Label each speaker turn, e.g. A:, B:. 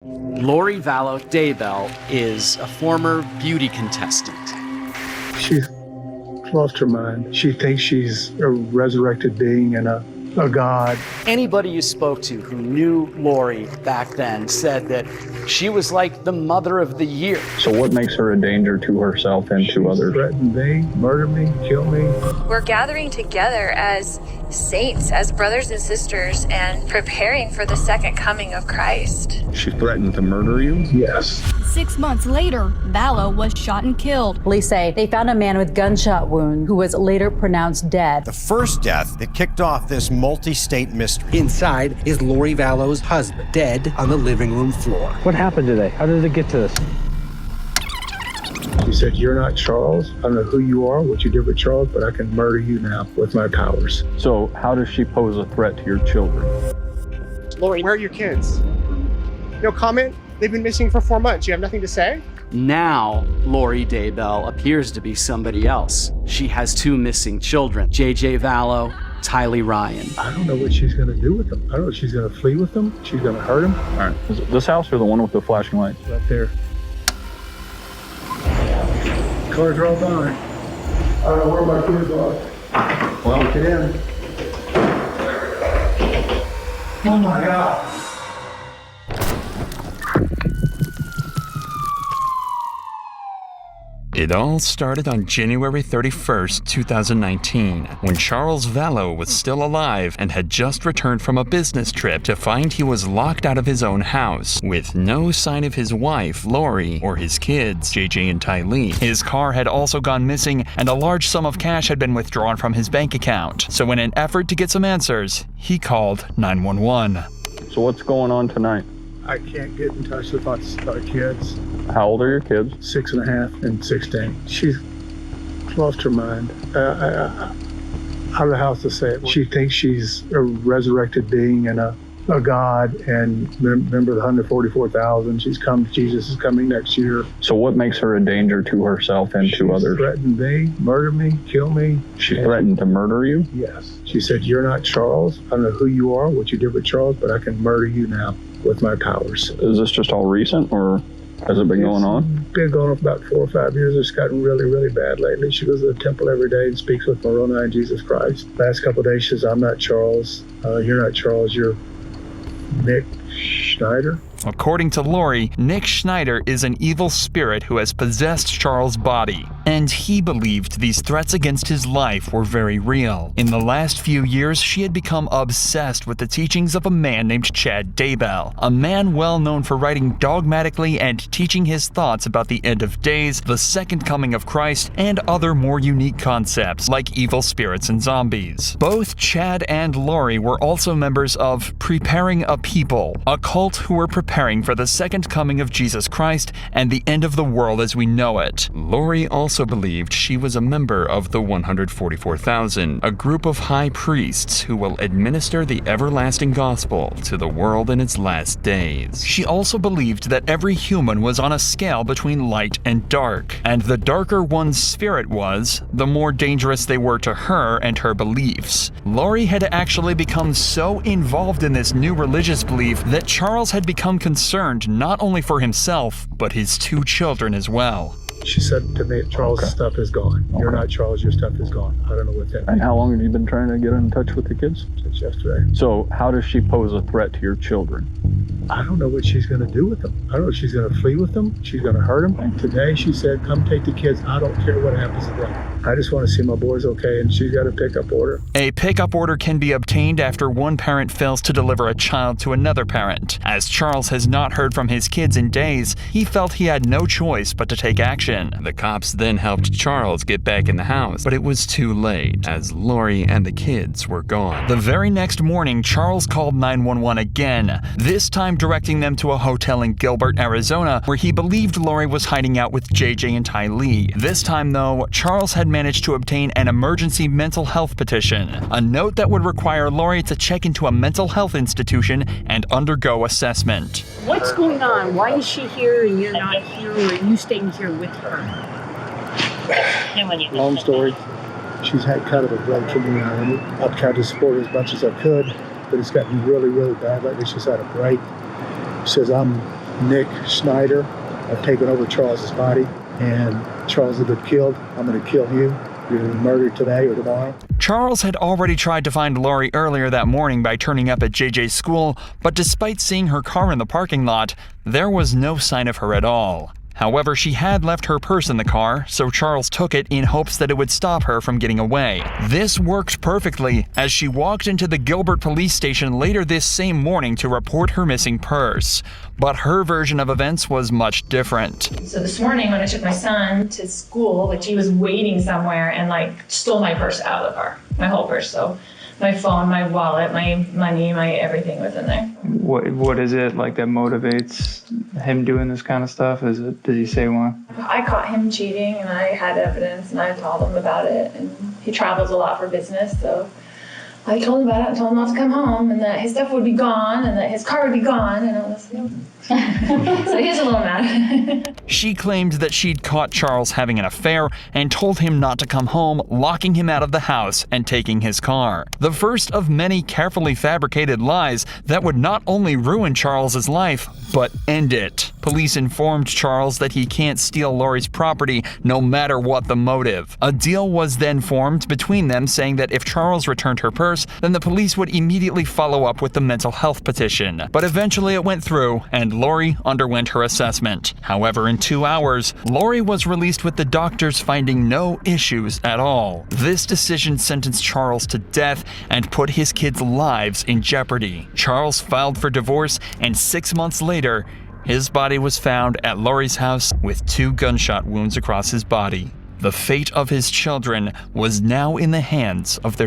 A: Lori Vallow Daybell is a former beauty contestant.
B: She's lost her mind. She thinks she's a resurrected being and a god.
A: Anybody you spoke to who knew Lori back then said that she was like the mother of the year.
C: So what makes her a danger to herself and to others?
B: Threatened me, murder me, kill me.
D: We're gathering together as saints, as brothers and sisters, and preparing for the second coming of Christ.
C: She threatened to murder you?
B: Yes.
E: 6 months later, Vallow was shot and killed.
F: Police say they found a man with gunshot wound who was later pronounced dead.
G: The first death that kicked off this multi-state mystery.
H: Inside is Lori Vallow's husband, dead on the living room floor.
C: What happened today? How did it get to this?
B: She said, "You're not Charles. I don't know who you are, what you did with Charles, but I can murder you now with my powers."
C: So how does she pose a threat to your children?
I: Lori, where are your kids? No comment? They've been missing for 4 months. You have nothing to say?
A: Now, Lori Daybell appears to be somebody else. She has 2 missing children, JJ Vallow, Tylee Ryan.
B: I don't know what she's going to do with them. I don't know if she's going to flee with them. She's going to hurt them.
C: All right. Is it this house or the one with the flashing lights?
B: Right there. Cars are all gone. I don't know where my kids are.
C: Well,
B: get in. Oh my God.
J: It all started on January 31st, 2019, when Charles Vallow was still alive and had just returned from a business trip to find he was locked out of his own house, with no sign of his wife, Lori, or his kids, JJ and Tylee. His car had also gone missing, and a large sum of cash had been withdrawn from his bank account. So in an effort to get some answers, he called 911.
C: so what's going on tonight?
B: I can't get in touch with our kids.
C: How old are your kids?
B: 6.5 and 16. She's lost her mind. I don't know how else to say it. She thinks she's a resurrected being and a god, and remember the 144,000. Jesus is coming next year.
C: So what makes her a danger to herself and to others?
B: Threatened me, murder me, kill me.
C: She threatened to murder you?
B: Yes. She said, "You're not Charles. I don't know who you are, what you did with Charles, but I can murder you now with my powers."
C: Is this just all recent, or has it been going on?
B: Been going on for about 4 or 5 years. It's gotten really, really bad lately. She goes to the temple every day and speaks with Moroni and Jesus Christ. Last couple of days, she says, "I'm not Charles. You're not Charles. You're Nick Schneider."
J: According to Lori, Nick Schneider is an evil spirit who has possessed Charles' body, and he believed these threats against his life were very real. In the last few years, she had become obsessed with the teachings of a man named Chad Daybell, a man well known for writing dogmatically and teaching his thoughts about the end of days, the second coming of Christ, and other more unique concepts like evil spirits and zombies. Both Chad and Lori were also members of Preparing a People, a cult who were preparing for the second coming of Jesus Christ and the end of the world as we know it. Lori also believed she was a member of the 144,000, a group of high priests who will administer the everlasting gospel to the world in its last days. She also believed that every human was on a scale between light and dark, and the darker one's spirit was, the more dangerous they were to her and her beliefs. Lori had actually become so involved in this new religious belief that Charles had become concerned not only for himself, but his 2 children as well.
B: She said to me, "Charles' stuff is gone. You're not Charles, your stuff is gone." I don't know what that means.
C: And how long have you been trying to get in touch with the kids?
B: Since yesterday.
C: So how does she pose a threat to your children?
B: I don't know what she's going to do with them. I don't know if she's going to flee with them. She's going to hurt them. And today she said, "Come take the kids. I don't care what happens to them. I just want to see my boys okay." And she's got a pickup order.
J: A pickup order can be obtained after one parent fails to deliver a child to another parent. As Charles has not heard from his kids in days, he felt he had no choice but to take action. The cops then helped Charles get back in the house, but it was too late, as Lori and the kids were gone. The very next morning, Charles called 911 again, this time directing them to a hotel in Gilbert, Arizona, where he believed Lori was hiding out with JJ and Tylee. This time, though, Charles had managed to obtain an emergency mental health petition, a note that would require Lori to check into a mental health institution and undergo assessment.
K: What's going on? Why is she here and you're not here, or are you staying here with her?
B: Long story. She's had kind of a break from me, and I've tried to support her as much as I could, but it's gotten really, really bad lately. She's had a break. She says, "I'm Nick Schneider. I've taken over Charles's body, and Charles has been killed. I'm going to kill you. You're going to be murdered today or tomorrow.
J: Charles had already tried to find Lori earlier that morning by turning up at JJ's school, but despite seeing her car in the parking lot, there was no sign of her at all. However, she had left her purse in the car, so Charles took it in hopes that it would stop her from getting away. This worked perfectly, as she walked into the Gilbert police station later this same morning to report her missing purse. But her version of events was much different.
L: So this morning when I took my son to school, he was waiting somewhere and stole my purse out of the car, my whole purse. So my phone, my wallet, my money, my everything was in there.
M: What is it that motivates him doing this kind of stuff? Does he say why?
L: I caught him cheating and I had evidence and I told him about it, and he travels a lot for business, so I told him about it and told him not to come home and that his stuff would be gone and that his car would be gone and all this. So he's a little mad.
J: She claimed that she'd caught Charles having an affair and told him not to come home, locking him out of the house and taking his car. The first of many carefully fabricated lies that would not only ruin Charles's life, but end it. Police informed Charles that he can't steal Lori's property no matter what the motive. A deal was then formed between them saying that if Charles returned her purse, then the police would immediately follow up with the mental health petition. But eventually it went through, and Lori underwent her assessment. However, in 2 hours, Lori was released with the doctors finding no issues at all. This decision sentenced Charles to death and put his kids' lives in jeopardy. Charles filed for divorce, and 6 months later, his body was found at Lori's house with 2 gunshot wounds across his body. The fate of his children was now in the hands of their